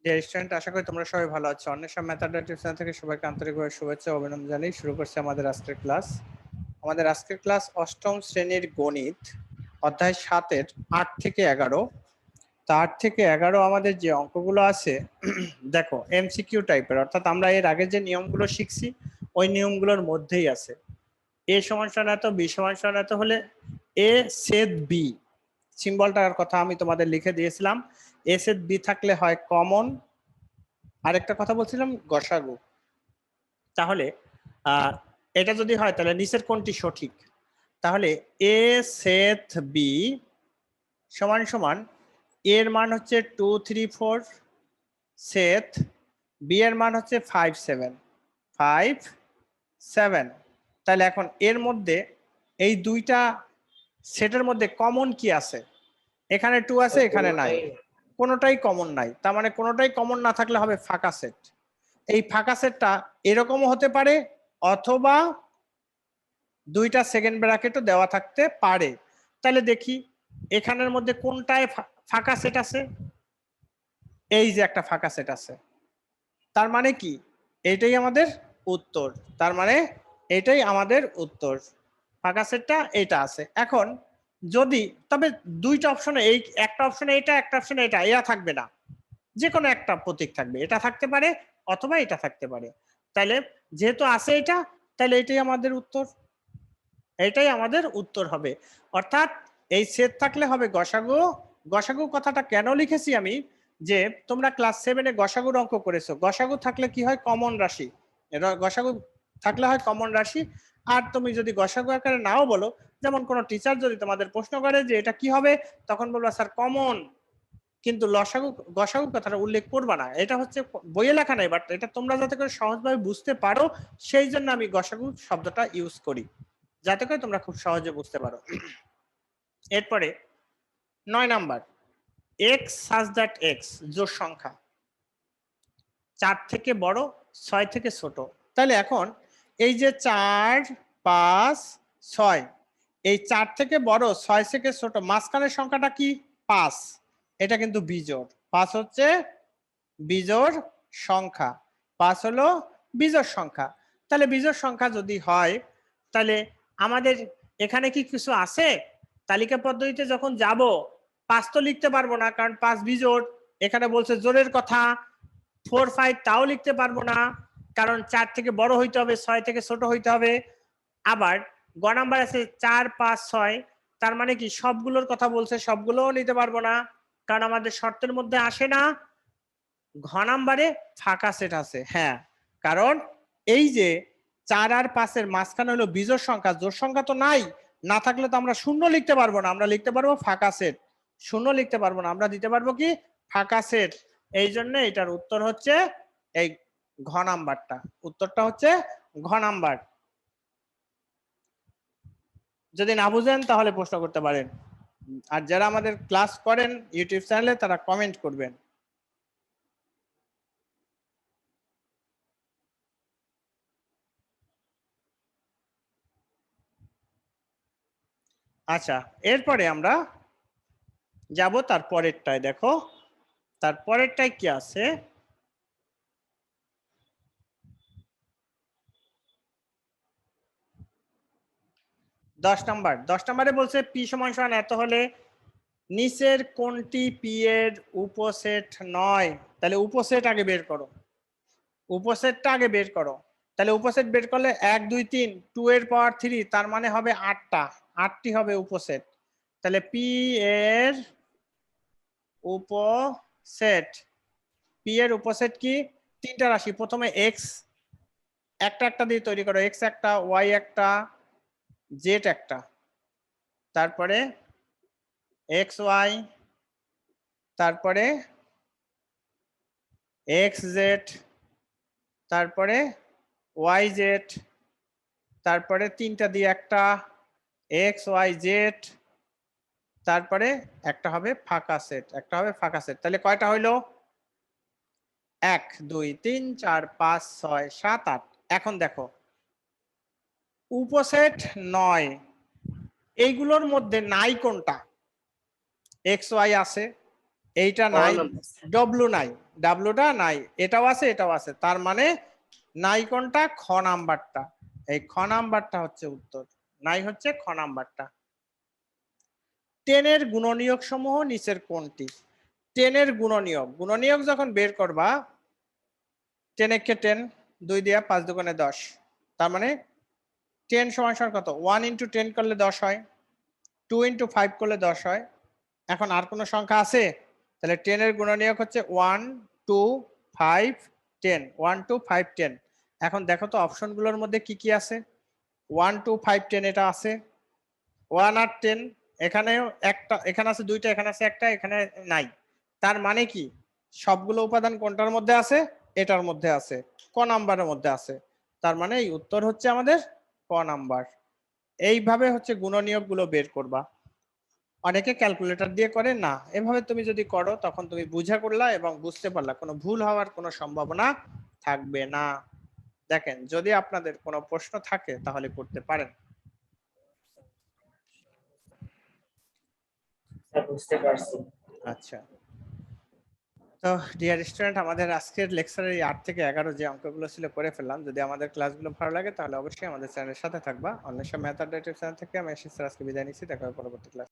Dear student, আশা করি তোমরা সবাই ভালো আছো। অন্বেষা ম্যাথমেটিক্স চ্যানেল থেকে সবাইকে আন্তরিকভাবে শুভেচ্ছা ও অভিনন্দন জানিয়ে শুরু করছি আমাদের আজকের ক্লাস। আমাদের আজকের ক্লাস অষ্টম শ্রেণীর গণিত অধ্যায় 7-এর 8 থেকে 11। তা 8 থেকে 11 আমাদের যে অঙ্কগুলো আছে দেখো এমসিকিউ টাইপের, অর্থাৎ আমরা এর আগে যে নিয়মগুলো শিখছি ওই নিয়মগুলোর মধ্যেই আছে। এ সমান সমান এত, বি সমান সমান এত হলে এ ছেদ বি সিম্বলটার কথা আমি তোমাদের লিখে দিয়েছিলাম। এ ছেদ বি থাকলে হয় কমন। আরেকটা কথা বলছিলাম গসাগু। তাহলে এটা যদি হয় তাহলে নিচের কোনটি সঠিক? তাহলে এ ছেদ বি সমান সমান এর মান হচ্ছে 2 3 4 ছেদ বি এর মান হচ্ছে 5 7 5 7। তাহলে এখন এর মধ্যে এই দুইটা সেটের মধ্যে কমন কি আছে? এখানে 2 আছে, এখানে নাই, কোনোটাই কমন নাই। তার মানে কোনোটাই কমন না থাকলে হবে ফাঁকা সেট। এই ফাঁকা সেটটা এরকমও হতে পারে, অথবা দুইটা সেকেন্ড ব্র্যাকেটও দেওয়া থাকতে পারে। তাহলে দেখি এখানের মধ্যে কোনটায় ফাঁকা সেট আছে। এই যে একটা ফাঁকা সেট আছে, তার মানে কি এইটাই আমাদের উত্তর। তার মানে এটাই আমাদের উত্তর, ফাঁকা সেটটা এটা আছে। এখন যদি তবে দুইটা অপশনে, এই একটা অপশনে এটা, একটা অপশনে এটা, এরা থাকবে না, যে কোনো একটা প্রতীক থাকবে। এটা থাকতে পারে অথবা এটা থাকতে পারে। তাহলে যেহেতু আছে এটা, তাহলে এটাই আমাদের উত্তর, এটাই আমাদের উত্তর হবে। অর্থাৎ এই সেট থাকলে হবে গসাগু। গসাগু কথাটা কেন লিখেছি আমি, যে তোমরা ক্লাস 7-এ গসাগুর অঙ্ক করেছো। গসাগু থাকলে কি হয়? কমন রাশি। গসাগু থাকলে হয় কমন রাশি। আর তুমি যদি গসাগু আকারে নাও বলো, যেমন কোন টিচার যদি তোমাদের প্রশ্ন করে যে এটা কি হবে, তখন বলবা স্যার কমন, কিন্তু লসাগু গসাগু কথাটা উল্লেখ করবা না। এটা হচ্ছে বইয়ে লেখা নাই, বাট এটা তোমরা যাতে করে সহজভাবে বুঝতে পারো সেই জন্য আমি গসাগু শব্দটা ইউজ করি, যাতে করে তোমরা খুব সহজে বুঝতে পারো। এরপরে 9 number, x such that x জোড় সংখ্যা 4 থেকে বড় 6 থেকে ছোট। তাহলে এখন এই যে 4 5 6, এই 4 থেকে বড় 6 থেকে ছোট মাঝখানের সংখ্যাটা কি? 5। এটা কিন্তু বিজোড়। 5 হচ্ছে বিজোড় সংখ্যা, 5 হলো বিজোড় সংখ্যা। তাহলে বিজোড় সংখ্যা যদি হয়, তাহলে আমাদের এখানে কি কিছু আছে? তালিকা পদ্ধতিতে যখন যাব 5 তো লিখতে পারবো না, কারণ 5 বিজোড়। এখানে বলছে জোড়ের কথা। 4 5 তাও লিখতে পারবো না, কারণ 4 থেকে বড় হইতে হবে, 6 থেকে ছোট হইতে হবে। আবার গ নাম্বার আছে 4 5 6, তার মানে কি সবগুলোর কথা বলছে, সবগুলোও নিতে পারবো না, কারণ আমাদের শর্তের মধ্যে আসে না। ঘ নাম্বারে ফাঁকা সেট আছে, হ্যাঁ, কারণ এই যে 4 আর 5-এর মাঝখানে হলো বিজোড় সংখ্যা, জোড় সংখ্যা তো নাই। না থাকলে তো আমরা শূন্য লিখতে পারবো না, আমরা লিখতে পারবো ফাঁকা সেট। শূন্য লিখতে পারবো না, আমরা দিতে পারবো কি? ফাঁকা সেট। এই জন্য এটার উত্তর হচ্ছে এই ঘ নাম্বারটা। উত্তরটা হচ্ছে ঘ নাম্বার। যদি না বুঝেন তাহলে প্রশ্ন করতে পারেন, আর যারা আমাদের ক্লাস করেন ইউটিউব চ্যানেলে তারা কমেন্ট করবেন। আচ্ছা, এরপরে আমরা যাব তার পরেরটায়। দেখো তার পরেরটায় কি আছে। 10 নাম্বার। 10 নাম্বারে বলছে পি সমান সমান এত হলে নিচের কোনটি পি এর উপসেট নয়? তাহলে উপসেট আগে বের করো, উপসেটটা আগে বের করো। তাহলে উপসেট বের করলে 1 2 3 2 এর পাওয়ার 3, তার মানে হবে 8টা, 8টি হবে উপসেট। তাহলে পি এর উপসেট, পি এর উপসেট কি? তিনটা রাশি। প্রথমে এক্স একটা একটা দিয়ে তৈরি করো, এক্স একটা, ওয়াই একটা, জেড একটা, তারপরে এক্স ওয়াই, তারপরে এক্স জেড, তারপরে ওয়াই জেড, তারপরে তিনটা দিয়ে একটা এক্স ওয়াই জেড, তারপরে একটা হবে ফাঁকা সেট, একটা হবে ফাঁকা সেট। তাহলে কয়টা হইলো? 1 2 3 4 5 6 7 8। এখন দেখো উপসেট 9, এইগুলোর মধ্যে নাই কোনটা? এক্স ওয়াই আছে, এইটা নাই, ডব্লু নাই, ডাব্লুটা নাই, এটাও আছে এটাও আছে, তার মানে নাই কোনটা? খ নাম্বারটা। এই খ নাম্বারটা হচ্ছে উত্তর, নাই হচ্ছে খ নাম্বারটা। 10 এর গুণনীয়ক সমূহ নিচের কোনটি? 10 এর গুণনীয়ক, গুণনীয়ক যখন বের করবা 10 একে 10, 2 দিয়া 5 দুগুণে 10, তার মানে 10 সমান সমান কত? 1 ইন্টু 10 করলে 10 হয়, 2 ইন্টু 5 করলে 10 হয়। এখন আর কোনো সংখ্যা আছে? তাহলে 10 এর গুণনীয়ক হচ্ছে 1 2 5 10, 1 2 5 10। এখন দেখো তো অপশনগুলোর মধ্যে কি কি আছে। 1 2 5 10 এটা আছে, 1 আর 10 এখানেও একটা, এখানে আছে দুইটা, এখানে আছে একটা, এখানে নাই। তার মানে কি সবগুলো উপাদান কোনটার মধ্যে আছে? এটার মধ্যে আছে, ক নাম্বারের মধ্যে আছে। তার মানে এই উত্তর হচ্ছে আমাদের ক নাম্বার। এইভাবে হচ্ছে গুণনীয়ক গুলো বের করবা। অনেকে ক্যালকুলেটর দিয়ে করে না, এভাবে তুমি যদি করো তখন তুমি বুঝা করলা এবং বুঝতে পারলা, কোনো ভুল হওয়ার কোনো সম্ভাবনা থাকবে না। দেখেন যদি আপনাদের কোনো প্রশ্ন থাকে তাহলে করতে পারেন। বুঝতে পারছি। আচ্ছা, তো ডিয়ার স্টুডেন্ট, আমাদের আজকের লেকচারের 8 থেকে 11 যে অঙ্কগুলো ছিল করে ফেললাম। যদি আমাদের ক্লাসগুলো ভালো লাগে তাহলে অবশ্যই আমাদের চ্যানেলের সাথে থাকবা। অন্বেষা ম্যাথ আড্ডা চ্যানেল থেকে আমি আশিস স্যার আজকে বিদায় নিচ্ছি। দেখা হবে পরবর্তী ক্লাস।